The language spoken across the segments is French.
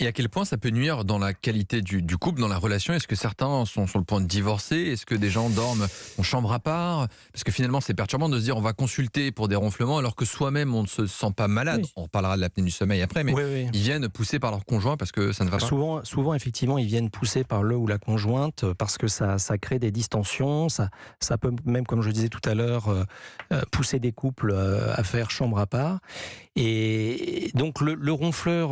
Et à quel point ça peut nuire dans la qualité du couple, dans la relation? Est-ce que certains sont sur le point de divorcer? Est-ce que des gens dorment en chambre à part? Parce que finalement, c'est perturbant de se dire on va consulter pour des ronflements alors que soi-même on ne se sent pas malade. Oui. On reparlera de l'apnée du sommeil après, mais Oui, oui. ils viennent pousser par leur conjoint parce que ça ne va pas. Souvent, effectivement, ils viennent pousser par le ou la conjointe parce que ça crée des distensions. Ça peut même, comme je disais tout à l'heure, pousser des couples à faire chambre à part. Et donc le ronfleur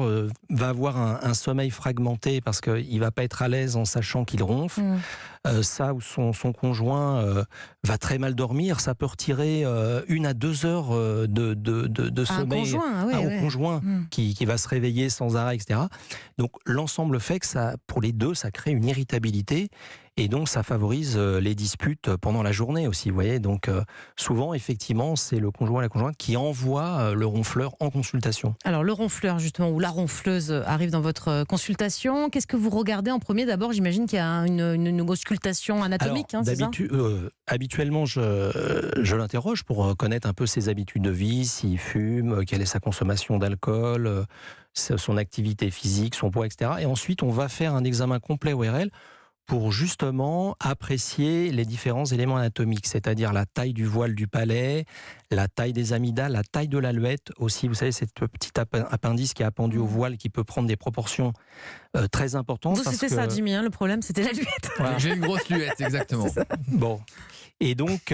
va avoir un sommeil fragmenté parce qu'il ne va pas être à l'aise en sachant qu'il ronfle. Ça, ou son conjoint va très mal dormir, ça peut retirer 1 à 2 heures de sommeil au conjoint qui va se réveiller sans arrêt, etc. Donc l'ensemble fait que ça, pour les deux, ça crée une irritabilité et donc ça favorise les disputes pendant la journée aussi. Vous voyez, donc souvent, effectivement, c'est le conjoint et la conjointe qui envoie le ronfleur en consultation. Alors le ronfleur justement ou la ronfleuse arrive dans votre consultation. Qu'est-ce que vous regardez en premier? D'abord, j'imagine qu'il y a une auscultation anatomique. Alors, habituellement, je l'interroge pour connaître un peu ses habitudes de vie, s'il fume, quelle est sa consommation d'alcool, son activité physique, son poids, etc. Et ensuite, on va faire un examen complet ORL pour justement apprécier les différents éléments anatomiques, c'est-à-dire la taille du voile du palais, la taille des amygdales, la taille de l'aluette aussi. Vous savez, cette petite appendice qui est appendu au voile qui peut prendre des proportions très importantes. Vous, c'était ça, Jimmy, hein, le problème, c'était l'aluette. Voilà. J'ai une grosse luette, exactement. Bon. Et donc,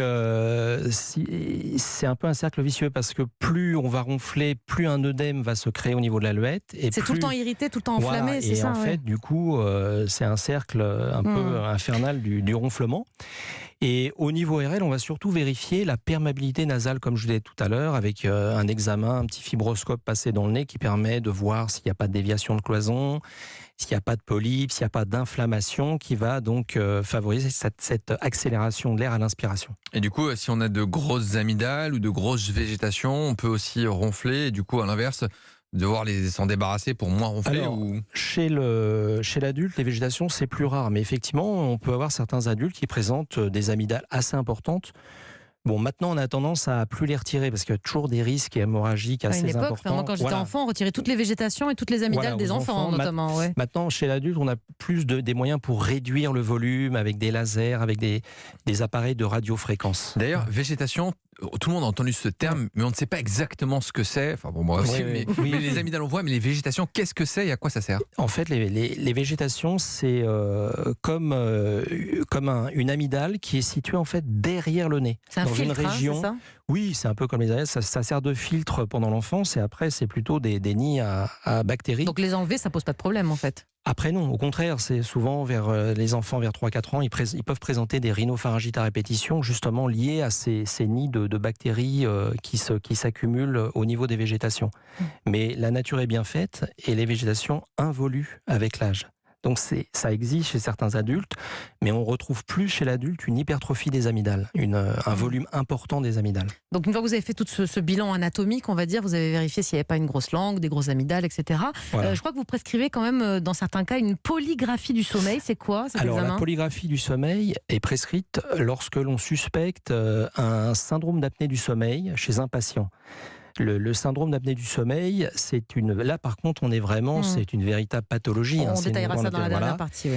c'est un peu un cercle vicieux parce que plus on va ronfler, plus un œdème va se créer au niveau de l'aluette. C'est tout le temps irrité, tout le temps enflammé, voilà, c'est ça. Et en fait, du coup, c'est un cercle un peu infernal du ronflement. Et au niveau ORL, on va surtout vérifier la perméabilité nasale, comme je vous disais tout à l'heure, avec un examen, un petit fibroscope passé dans le nez qui permet de voir s'il n'y a pas de déviation de cloison, s'il n'y a pas de polype, s'il n'y a pas d'inflammation, qui va donc favoriser cette accélération de l'air à l'inspiration. Et du coup, si on a de grosses amygdales ou de grosses végétations, on peut aussi ronfler et du coup, à l'inverse, devoir s'en débarrasser pour moins ronfler. Alors, chez l'adulte, les végétations, c'est plus rare. Mais effectivement, on peut avoir certains adultes qui présentent des amygdales assez importantes. Bon, maintenant, on a tendance à plus les retirer parce qu'il y a toujours des risques hémorragiques assez importants. Moi, quand j'étais enfant, on retirait toutes les végétations et toutes les amygdales des enfants, notamment. Maintenant, chez l'adulte, on a plus des moyens pour réduire le volume avec des lasers, avec des appareils de radiofréquence. D'ailleurs, végétation, tout le monde a entendu ce terme, mais on ne sait pas exactement ce que c'est. Enfin bon, moi aussi, mais les amygdales on voit, mais les végétations, qu'est-ce que c'est et à quoi ça sert? En fait, les végétations, c'est comme une amygdale qui est située en fait derrière le nez. C'est un filtre, région. C'est ça? Oui, c'est un peu comme les abeilles, ça sert de filtre pendant l'enfance et après c'est plutôt des nids à bactéries. Donc les enlever, ça pose pas de problème en fait? Après non, au contraire, c'est souvent vers les enfants vers 3-4 ans, ils peuvent présenter des rhinopharyngites à répétition justement liés à ces nids de bactéries qui s'accumulent au niveau des végétations. Mais la nature est bien faite et les végétations involuent avec l'âge. Donc ça existe chez certains adultes, mais on retrouve plus chez l'adulte une hypertrophie des amygdales, un volume important des amygdales. Donc une fois que vous avez fait tout ce bilan anatomique, on va dire, vous avez vérifié s'il n'y avait pas une grosse langue, des grosses amygdales, etc. Voilà. Je crois que vous prescrivez quand même, dans certains cas, une polygraphie du sommeil. C'est quoi cet examen ? La polygraphie du sommeil est prescrite lorsque l'on suspecte un syndrome d'apnée du sommeil chez un patient. Le syndrome d'apnée du sommeil, là par contre, on est vraiment, c'est une véritable pathologie. On détaillera ça dans la dernière partie,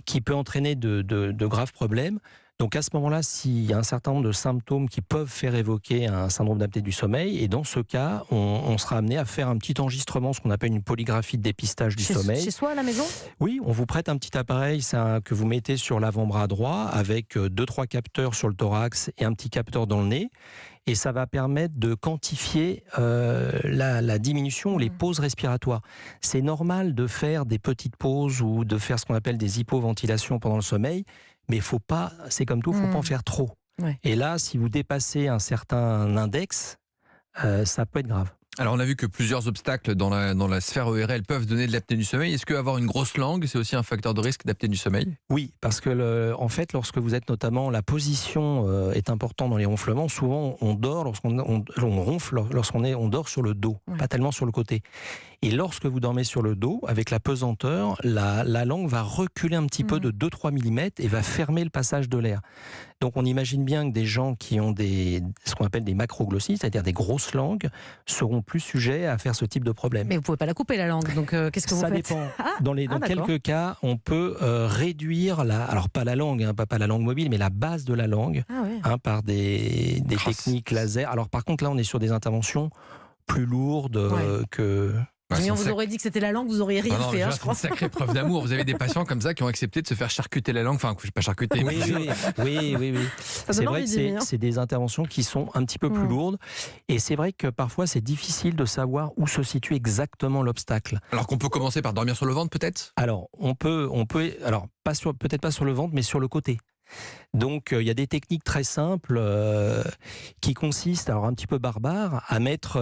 qui peut entraîner de graves problèmes. Donc à ce moment-là, s'il y a un certain nombre de symptômes qui peuvent faire évoquer un syndrome d'apnée du sommeil, et dans ce cas, on sera amené à faire un petit enregistrement, ce qu'on appelle une polygraphie de dépistage du sommeil. Chez soi, à la maison ? Oui, on vous prête un petit appareil que vous mettez sur l'avant-bras droit avec 2-3 capteurs sur le thorax et un petit capteur dans le nez. Et ça va permettre de quantifier la diminution ou les pauses respiratoires. C'est normal de faire des petites pauses ou de faire ce qu'on appelle des hypoventilations pendant le sommeil, mais faut pas, c'est comme tout, il ne faut pas en faire trop. Ouais. Et là, si vous dépassez un certain index, ça peut être grave. Alors on a vu que plusieurs obstacles dans la sphère ORL peuvent donner de l'apnée du sommeil. Est-ce qu'avoir une grosse langue, c'est aussi un facteur de risque d'apnée du sommeil ? Oui, parce que en fait, lorsque vous êtes notamment, la position est importante dans les ronflements. Souvent, on dort lorsqu'on ronfle, on dort sur le dos, pas tellement sur le côté. Et lorsque vous dormez sur le dos, avec la pesanteur, la langue va reculer un petit peu de 2-3 mm et va fermer le passage de l'air. Donc on imagine bien que des gens qui ont ce qu'on appelle des macroglottides, c'est-à-dire des grosses langues, seront plus sujets à faire ce type de problème. Mais vous ne pouvez pas la couper, la langue, donc qu'est-ce que vous faites ? Ça dépend. Dans quelques cas, on peut réduire, alors pas la langue, pas la langue mobile, mais la base de la langue, par des techniques laser. Alors par contre, là, on est sur des interventions plus lourdes que... Mais on vous aurait dit que c'était la langue, vous auriez rien fait. C'est une sacrée preuve d'amour. Vous avez des patients comme ça qui ont accepté de se faire charcuter la langue. Enfin, pas charcuter. Oui. C'est vrai que c'est des interventions qui sont un petit peu plus lourdes. Et c'est vrai que parfois, c'est difficile de savoir où se situe exactement l'obstacle. Alors qu'on peut commencer par dormir sur le ventre, peut-être ? Alors, on peut, alors peut-être pas sur le ventre, mais sur le côté. Donc il y a des techniques très simples qui consistent, alors un petit peu barbares, à mettre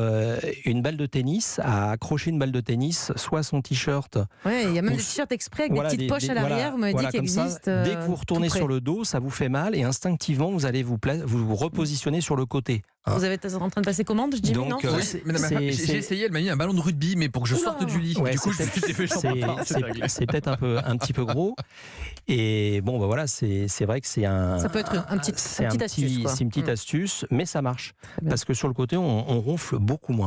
une balle de tennis, à accrocher une balle de tennis, soit à son t-shirt. Oui, il y a même des t-shirts exprès avec des petites poches à l'arrière, vous m'avez dit qu'il existe. Dès que vous retournez sur le dos, ça vous fait mal et instinctivement vous allez vous repositionner sur le côté. Vous êtes en train de passer commande, je dis donc, non j'ai essayé, elle m'a mis un ballon de rugby, mais pour que je sorte du lit. Du coup, c'est peut-être un petit peu gros. Et bon, voilà, c'est vrai que c'est ça peut être une petite astuce. C'est une petite astuce, mais ça marche. Parce que sur le côté, on ronfle beaucoup moins.